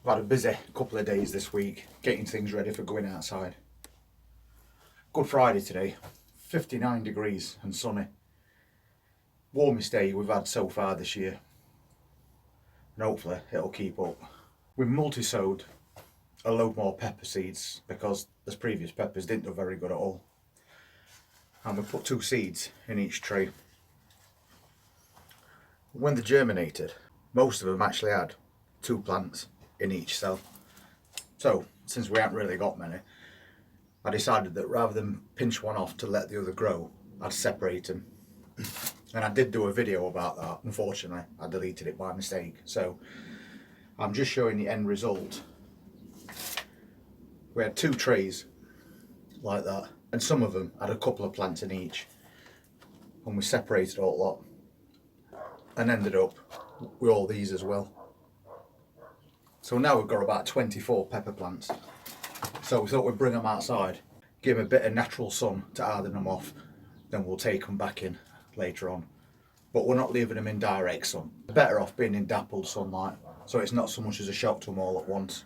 I've had a busy couple of days this week getting things ready for going outside. Good Friday today, 59 degrees and sunny. Warmest day we've had so far this year, and hopefully it'll keep up. We've multi-sowed a load more pepper seeds because the previous peppers didn't do very good at all. And we put 2 seeds in each tray. When they germinated, most of them actually had 2 plants in each cell. So, since we haven't really got many, I decided that rather than pinch one off to let the other grow, I'd separate them. And I did do a video about that. Unfortunately, I deleted it by mistake. So, I'm just showing the end result. We had 2 trays like that, and some of them had a couple of plants in each. And we separated all lot and ended up with all these as well. So now we've got about 24 pepper plants. So we thought we'd bring them outside, give them a bit of natural sun to harden them off, then we'll take them back in later on. But we're not leaving them in direct sun. They're better off being in dappled sunlight, so it's not so much as a shock to them all at once.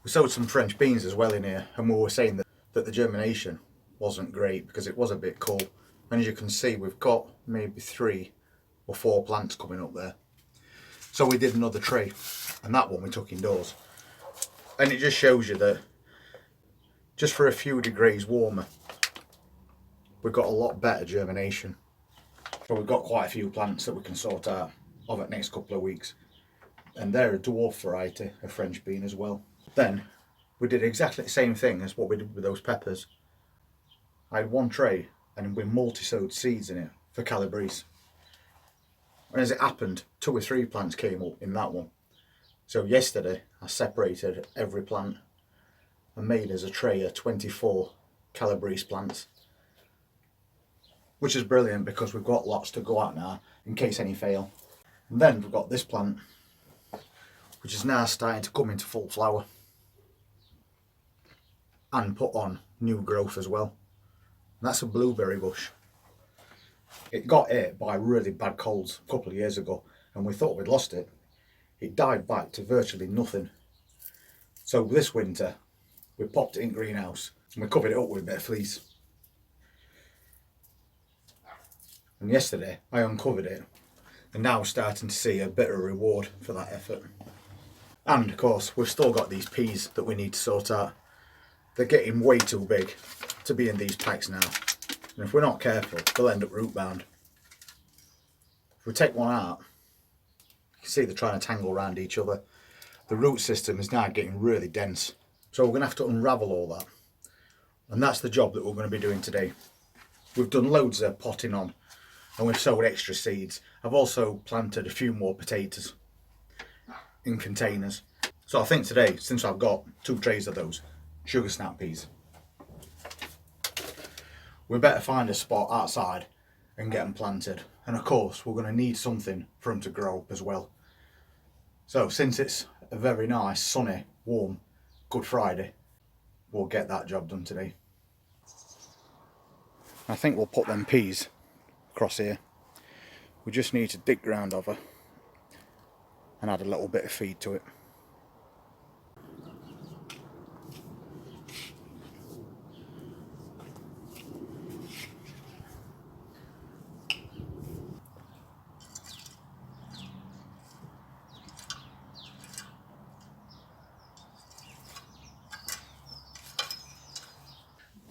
We sowed some French beans as well in here, and we were saying that the germination wasn't great because it was a bit cool. And as you can see, we've got maybe 3 or 4 plants coming up there. So we did another tray, and that one we took indoors. And it just shows you that just for a few degrees warmer, we've got a lot better germination. So we've got quite a few plants that we can sort out over the next couple of weeks. And they're a dwarf variety of French bean as well. Then we did exactly the same thing as what we did with those peppers. I had 1 tray and we multi-sowed seeds in it for Calabrese. And as it happened, 2 or 3 plants came up in that one. So yesterday I separated every plant and made as a tray of 24 Calabrese plants. Which is brilliant because we've got lots to go at now in case any fail. And then we've got this plant, which is now starting to come into full flower and put on new growth as well. And that's a blueberry bush. It got hit by really bad colds a couple of years ago, and we thought we'd lost it. It died back to virtually nothing. So this winter, we popped it in greenhouse and we covered it up with a bit of fleece. And yesterday, I uncovered it, and now we're starting to see a bit of reward for that effort. And of course, we've still got these peas that we need to sort out. They're getting way too big to be in these packs now. And if we're not careful, they'll end up root bound. If we take one out, you can see they're trying to tangle around each other. The root system is now getting really dense. So we're going to have to unravel all that. And that's the job that we're going to be doing today. We've done loads of potting on, and we've sowed extra seeds. I've also planted a few more potatoes in containers. So I think today, since I've got 2 trays of those sugar snap peas, we better find a spot outside and get them planted. And of course, we're going to need something for them to grow up as well. So since it's a very nice, sunny, warm Good Friday, we'll get that job done today. I think we'll put them peas across here. We just need to dig ground over and add a little bit of feed to it.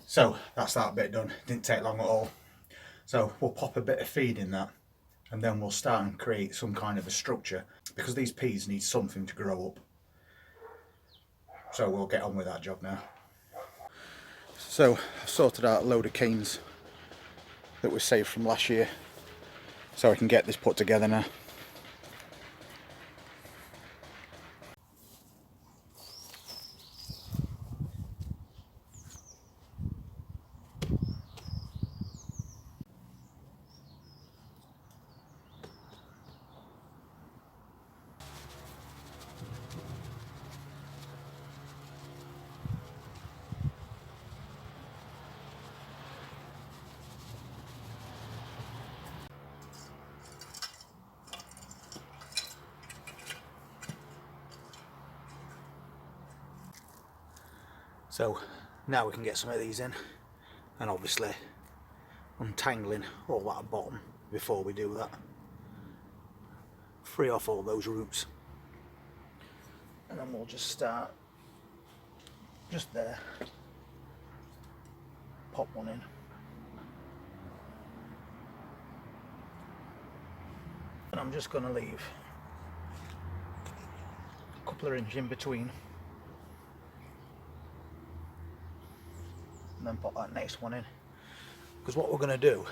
So that's that bit done. Didn't take long at all. So we'll pop a bit of feed in that, and then we'll start and create some kind of a structure because these peas need something to grow up. So we'll get on with that job now. So I've sorted out a load of canes that we saved from last year, so I can get this put together now. So now we can get some of these in, and obviously untangling all that at bottom before we do that. Free off all those roots, and then we'll just start just there, pop one in, and I'm just going to leave a couple of inches in between, and then pop that next one in, because what we're going to do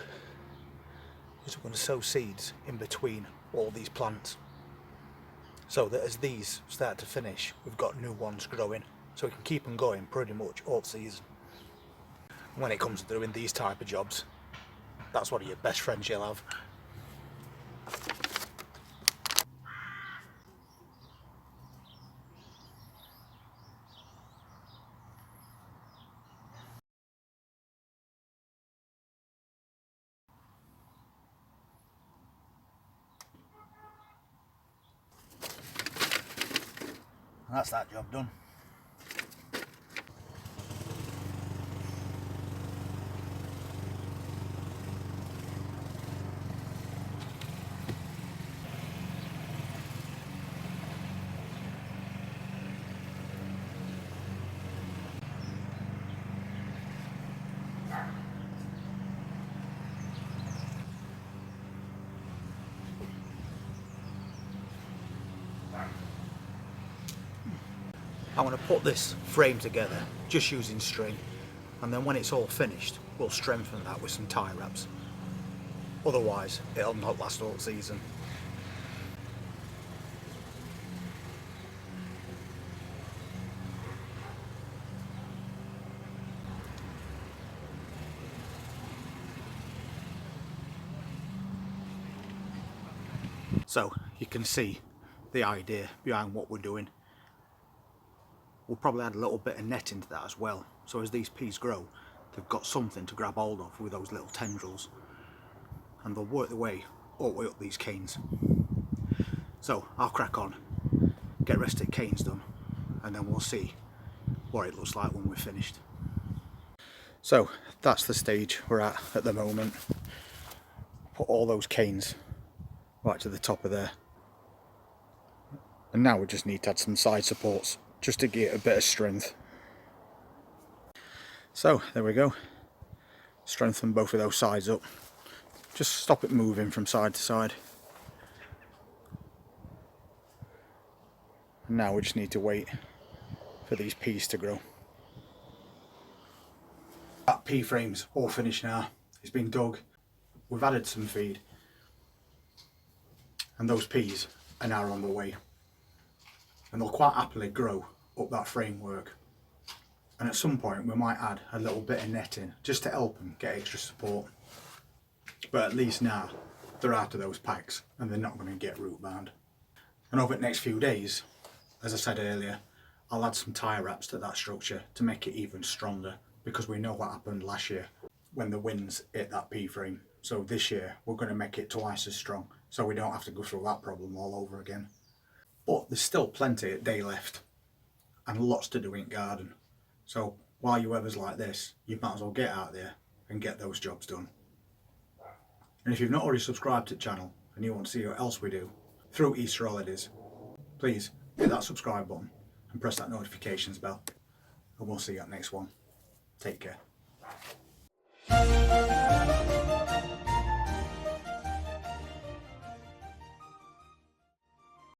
is we're going to sow seeds in between all these plants, so that as these start to finish we've got new ones growing, so we can keep them going pretty much all season. When it comes to doing these type of jobs, that's one of your best friends you'll have. And that's that job done. I'm going to put this frame together just using string, and then when it's all finished we'll strengthen that with some tie wraps, otherwise it'll not last all season. So you can see the idea behind what we're doing. We'll probably add a little bit of net into that as well, so as these peas grow they've got something to grab hold of with those little tendrils, and they'll work their way all the way up these canes. So I'll crack on, get the rest of the canes done, and then we'll see what it looks like when we're finished. So that's the stage we're at the moment. Put all those canes right to the top of there, and now we just need to add some side supports just to get a bit of strength. So there we go, strengthen both of those sides up, just stop it moving from side to side, and now we just need to wait for these peas to grow. That pea frame's all finished now, it's been dug, we've added some feed, and those peas are now on the way, and they'll quite happily grow up that framework. And at some point we might add a little bit of netting just to help them get extra support, but at least now they're out of those packs and they're not going to get root bound. And over the next few days, as I said earlier, I'll add some tie wraps to that structure to make it even stronger, because we know what happened last year when the winds hit that pea frame. So this year we're going to make it twice as strong, so we don't have to go through that problem all over again. But there's still plenty of day left and lots to do in garden. So while your weather's like this, you might as well get out there and get those jobs done. And if you've not already subscribed to the channel and you want to see what else we do through Easter holidays, please hit that subscribe button and press that notifications bell, and we'll see you at the next one. Take care.